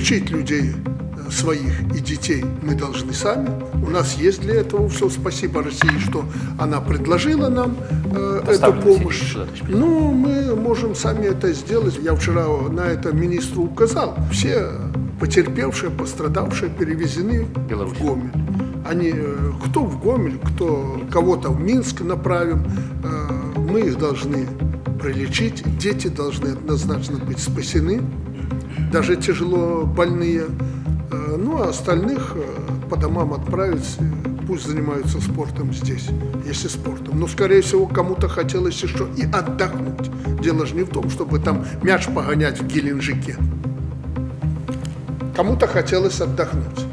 лечить людей своих и детей мы должны сами. У нас есть для этого все. Спасибо России, что она предложила нам эту помощь. Ну, мы можем сами это сделать. Я вчера на это министру указал. Все потерпевшие, пострадавшие перевезены в Гомель. Они, кто в Гомель, кого-то в Минск направим. Мы их должны прилечить. Дети должны однозначно быть спасены, даже тяжело больные. Ну, а остальных по домам отправить, пусть занимаются спортом здесь, если спортом. Но, скорее всего, кому-то хотелось еще и отдохнуть. Дело же не в том, чтобы там мяч погонять в Геленджике. Кому-то хотелось отдохнуть.